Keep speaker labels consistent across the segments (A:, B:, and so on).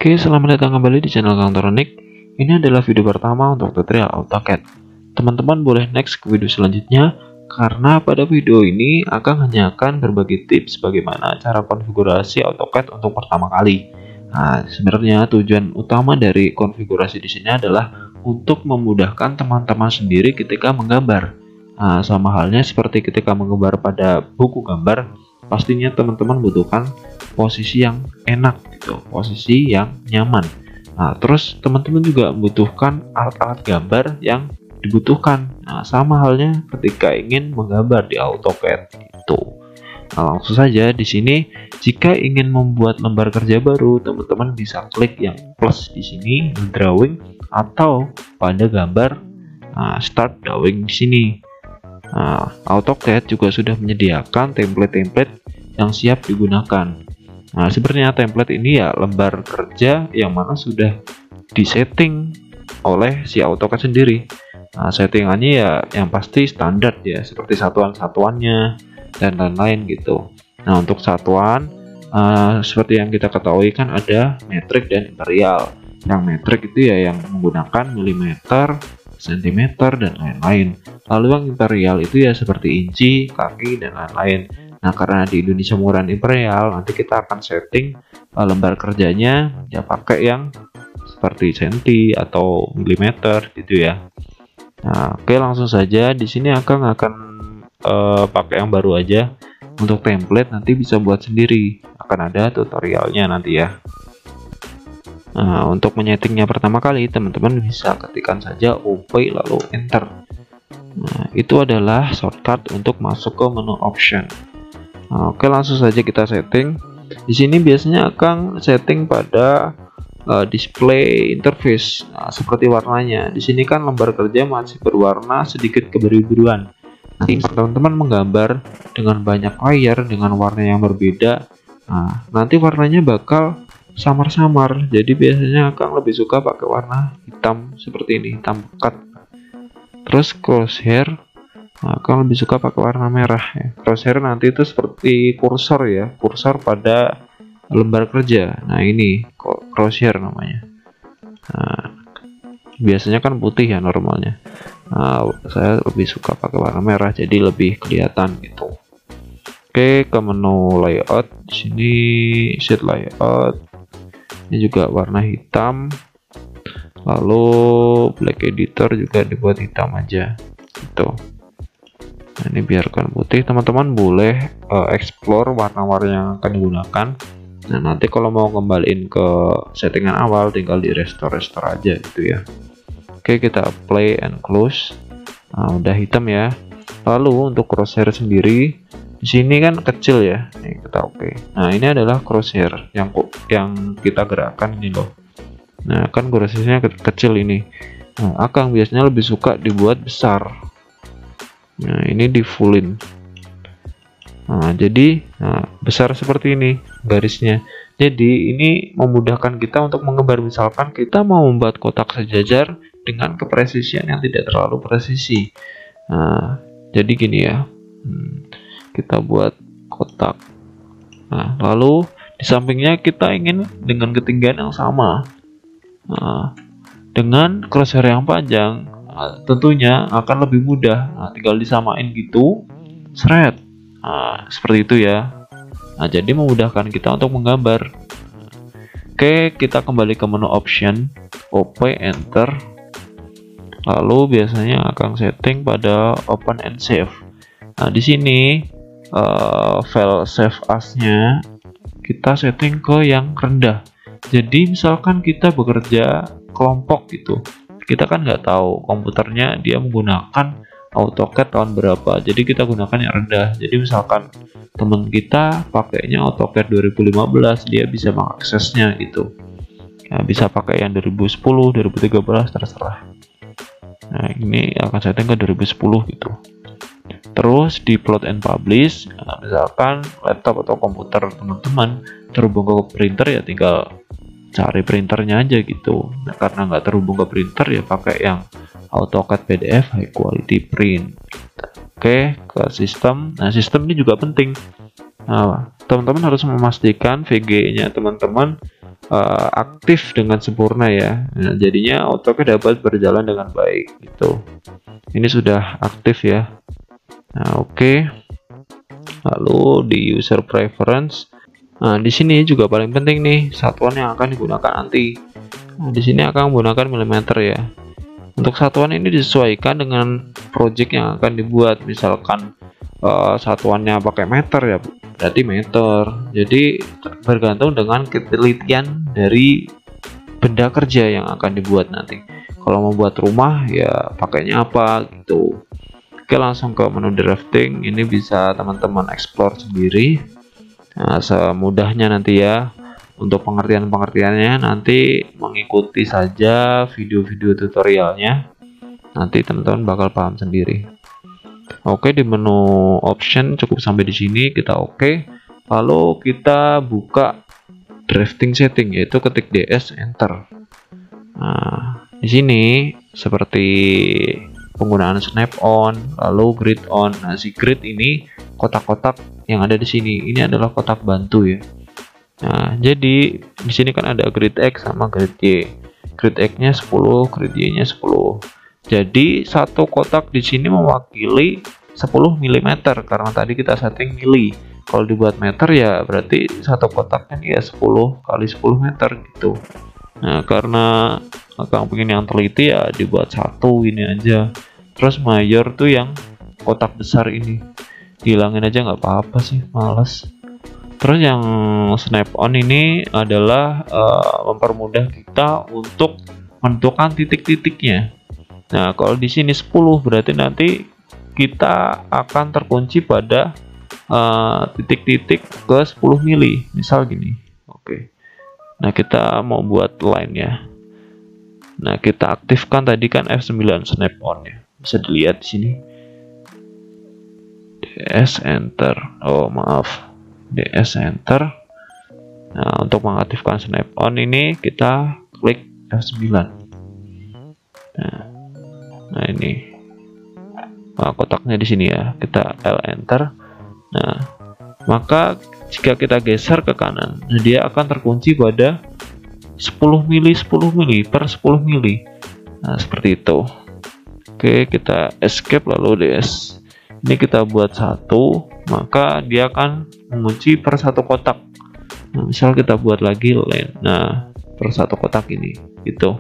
A: Oke, selamat datang kembali di channel Kang Toronik. Ini adalah video pertama untuk tutorial AutoCAD. Teman-teman boleh next ke video selanjutnya, karena pada video ini hanya akan berbagi tips bagaimana cara konfigurasi AutoCAD untuk pertama kali. Nah, sebenarnya tujuan utama dari konfigurasi di sini adalah untuk memudahkan teman-teman sendiri ketika menggambar. Nah, sama halnya seperti ketika menggambar pada buku gambar, pastinya teman-teman butuhkan posisi yang enak gitu, posisi yang nyaman. Nah, terus teman-teman juga membutuhkan alat-alat gambar yang dibutuhkan. Nah, sama halnya ketika ingin menggambar di AutoCAD itu. Nah, langsung saja di sini, jika ingin membuat lembar kerja baru, teman-teman bisa klik yang plus di sini, drawing, atau pada gambar start drawing di sini. Nah, AutoCAD juga sudah menyediakan template-template yang siap digunakan. Nah, sebenarnya template ini ya lembar kerja yang mana sudah disetting oleh si AutoCAD sendiri. Nah, settingannya ya yang pasti standar ya, seperti satuan-satuannya dan lain-lain gitu. Nah, untuk satuan seperti yang kita ketahui kan ada metrik dan imperial. Yang metrik itu ya yang menggunakan milimeter, sentimeter, dan lain-lain. Lalu yang imperial itu ya seperti inci, kaki, dan lain-lain. Nah, karena di Indonesia menggunakan imperial, nanti kita akan setting lembar kerjanya ya pakai yang seperti senti atau milimeter gitu ya. Nah, oke, langsung saja di sini akan pakai yang baru aja. Untuk template nanti bisa buat sendiri, akan ada tutorialnya nanti ya. Nah, untuk menyetingnya pertama kali teman-teman bisa ketikkan saja OP lalu enter. Nah, itu adalah shortcut untuk masuk ke menu option. Nah, oke, langsung saja kita setting. Di sini biasanya akan setting pada display interface. Nah, seperti warnanya. Di sini kan lembar kerja masih berwarna sedikit kebiru-biruan. Nanti teman-teman menggambar dengan banyak layer dengan warna yang berbeda. Nah, nanti warnanya bakal samar-samar. Jadi biasanya akan lebih suka pakai warna hitam seperti ini, hitam pekat. Terus crosshair akan lebih suka pakai warna merah ya. Crosshair nanti itu seperti kursor ya, kursor pada lembar kerja. Nah, ini crosshair namanya. Nah, biasanya kan putih ya normalnya. Nah, saya lebih suka pakai warna merah jadi lebih kelihatan gitu. Oke, ke menu layout. Di sini sheet layout. Ini juga warna hitam. Lalu black editor juga dibuat hitam aja gitu. Nah, ini biarkan putih. Teman-teman boleh explore warna-warna yang akan digunakan. Nah, nanti kalau mau kembaliin ke settingan awal tinggal di restore aja gitu ya. Oke, kita apply and close. Nah, udah hitam ya. Lalu untuk crosshair sendiri di sini kan kecil ya. Nih, kita oke. Nah, ini adalah crosshair yang kita gerakkan ini loh. Nah, kan crosshairnya kecil ini. Nah, Akang biasanya lebih suka dibuat besar. Nah, ini di fullin. Nah, jadi besar seperti ini garisnya. Jadi ini memudahkan kita untuk menggambar. Misalkan kita mau membuat kotak sejajar dengan kepresisian yang tidak terlalu presisi. Nah, jadi gini ya. Kita buat kotak. Nah, lalu di sampingnya kita ingin dengan ketinggian yang sama. Nah, dengan crosshair yang panjang, tentunya akan lebih mudah. Nah, tinggal disamain gitu, seret. Nah, seperti itu ya. Nah, jadi memudahkan kita untuk menggambar. Oke, kita kembali ke menu option, OP enter. Lalu biasanya akan setting pada open and save. Nah, di sini file save as-nya kita setting ke yang rendah. Jadi misalkan kita bekerja kelompok gitu, kita kan nggak tahu komputernya dia menggunakan AutoCAD tahun berapa, jadi kita gunakan yang rendah. Jadi misalkan teman kita pakainya AutoCAD 2015, dia bisa mengaksesnya gitu. Nah, bisa pakai yang 2010, 2013 terserah. Nah, ini akan setting ke 2010 gitu. Terus di plot and publish. Nah, misalkan laptop atau komputer teman-teman terhubung ke printer ya tinggal cari printernya aja gitu. Nah, karena nggak terhubung ke printer ya pakai yang AutoCAD PDF high quality print. Oke, ke sistem. Nah, sistem ini juga penting. Nah, teman-teman harus memastikan VGA-nya teman-teman aktif dengan sempurna ya. Nah, jadinya AutoCAD dapat berjalan dengan baik gitu. Ini sudah aktif ya. Nah, oke. Lalu di user preference, nah di sini juga paling penting nih satuan yang akan digunakan nanti. Nah, di sini akan menggunakan milimeter ya. Untuk satuan ini disesuaikan dengan project yang akan dibuat. Misalkan satuannya pakai meter ya, berarti meter. Jadi bergantung dengan ketelitian dari benda kerja yang akan dibuat nanti. Kalau membuat rumah ya pakainya apa gitu. Oke, langsung ke menu drafting. Ini bisa teman-teman explore sendiri. Nah, semudahnya nanti ya. Untuk pengertiannya nanti mengikuti saja video-video tutorialnya. Nanti teman-teman bakal paham sendiri. Oke, di menu option cukup sampai di sini, kita oke. Lalu kita buka drafting setting, yaitu ketik DS enter. Nah, di sini seperti penggunaan snap on, lalu grid on. Nah, si grid ini kotak-kotak yang ada di sini, ini adalah kotak bantu ya. Nah, jadi di sini kan ada grid X sama grid Y. Grid X-nya 10, grid Y-nya 10. Jadi satu kotak di sini mewakili 10 mm karena tadi kita setting mili. Kalau dibuat meter ya berarti satu kotaknya ya 10 kali 10 meter gitu. Nah, karena Akang pengen yang teliti ya dibuat satu ini aja. Terus mayor tuh yang kotak besar ini. Hilangin aja nggak apa-apa sih, males. Terus yang snap on ini adalah mempermudah kita untuk menentukan titik-titiknya. Nah, kalau di sini 10 berarti nanti kita akan terkunci pada titik-titik ke 10 mili. Misal gini. Oke. Nah, kita mau buat line ya. Nah, kita aktifkan tadi kan F9 snap on ya. Bisa dilihat di sini. DS enter. Oh, maaf. DS enter. Nah, untuk mengaktifkan snap on ini kita klik F9. Nah ini kotaknya di sini ya, kita L enter. Nah, maka jika kita geser ke kanan, nah dia akan terkunci pada 10 mili 10 mili per 10 mili. Nah, seperti itu. Oke, kita escape lalu DS. Ini kita buat satu, maka dia akan mengunci per satu kotak. Nah, misal kita buat lagi line. Nah, per satu kotak ini gitu.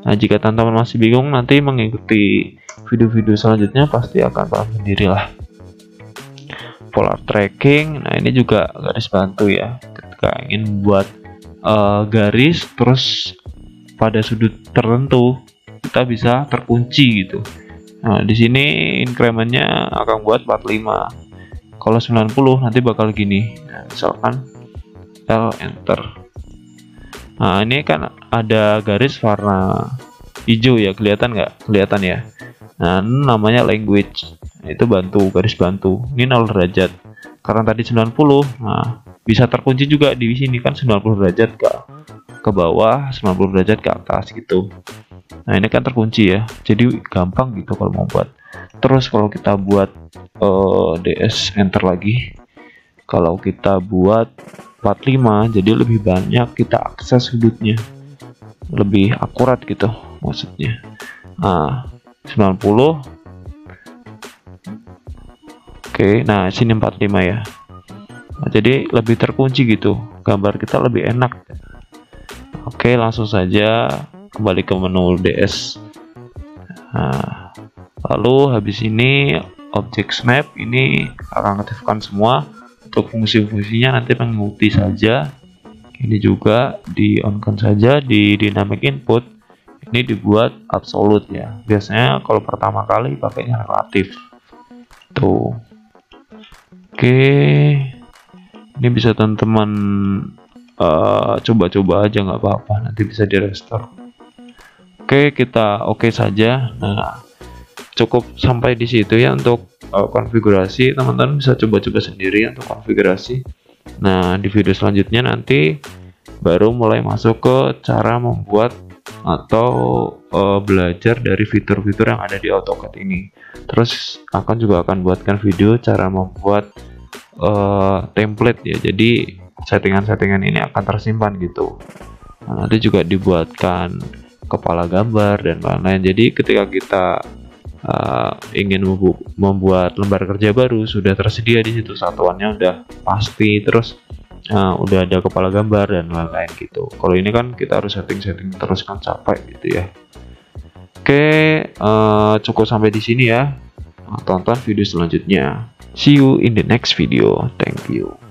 A: Nah, jika teman-teman masih bingung, nanti mengikuti video-video selanjutnya pasti akan paham sendiri lah. Polar tracking, nah ini juga garis bantu ya. Ketika ingin buat garis terus pada sudut tertentu, kita bisa terkunci gitu. Nah, di sini incrementnya akan buat 45. Kalau 90 nanti bakal gini. Nah, misalkan L enter. Nah, ini kan ada garis warna hijau ya, kelihatan nggak? Kelihatan ya. Nah, namanya language. Nah, itu bantu, garis bantu. Ini 0 derajat. Karena tadi 90, nah bisa terkunci juga di sini kan 90 derajat ke bawah, 90 derajat ke atas gitu. Nah, ini kan terkunci ya. Jadi gampang gitu kalau mau buat. Terus kalau kita buat DS enter lagi. Kalau kita buat 45, jadi lebih banyak kita akses sudutnya, lebih akurat gitu maksudnya. Nah, 90. Oke, nah sini 45 ya. Nah, jadi lebih terkunci gitu, gambar kita lebih enak. Oke, langsung saja kembali ke menu DS. Nah, lalu habis ini object map ini akan aktifkan semua. Untuk fungsi-fungsinya nanti mengikuti saja. Ini juga di on-kan saja. Di dynamic input ini dibuat absolute ya. Biasanya kalau pertama kali pakainya relatif tuh. Oke, ini bisa teman-teman coba-coba aja, nggak apa-apa, nanti bisa di restore. Oke, kita oke saja. Nah, cukup sampai di situ ya untuk konfigurasi. Teman-teman bisa coba-coba sendiri untuk konfigurasi. Nah, di video selanjutnya nanti baru mulai masuk ke cara membuat atau belajar dari fitur-fitur yang ada di AutoCAD ini. Terus juga akan buatkan video cara membuat template ya, jadi settingan-settingan ini akan tersimpan gitu. Nah, nanti juga dibuatkan kepala gambar dan lain-lain. Jadi ketika kita ingin membuat lembar kerja baru, sudah tersedia di situ, satuannya udah pasti, terus udah ada kepala gambar dan lain-lain gitu. Kalau ini kan kita harus setting-setting terus, kan capek gitu ya. Oke, cukup sampai di sini ya. Tonton video selanjutnya. See you in the next video. Thank you.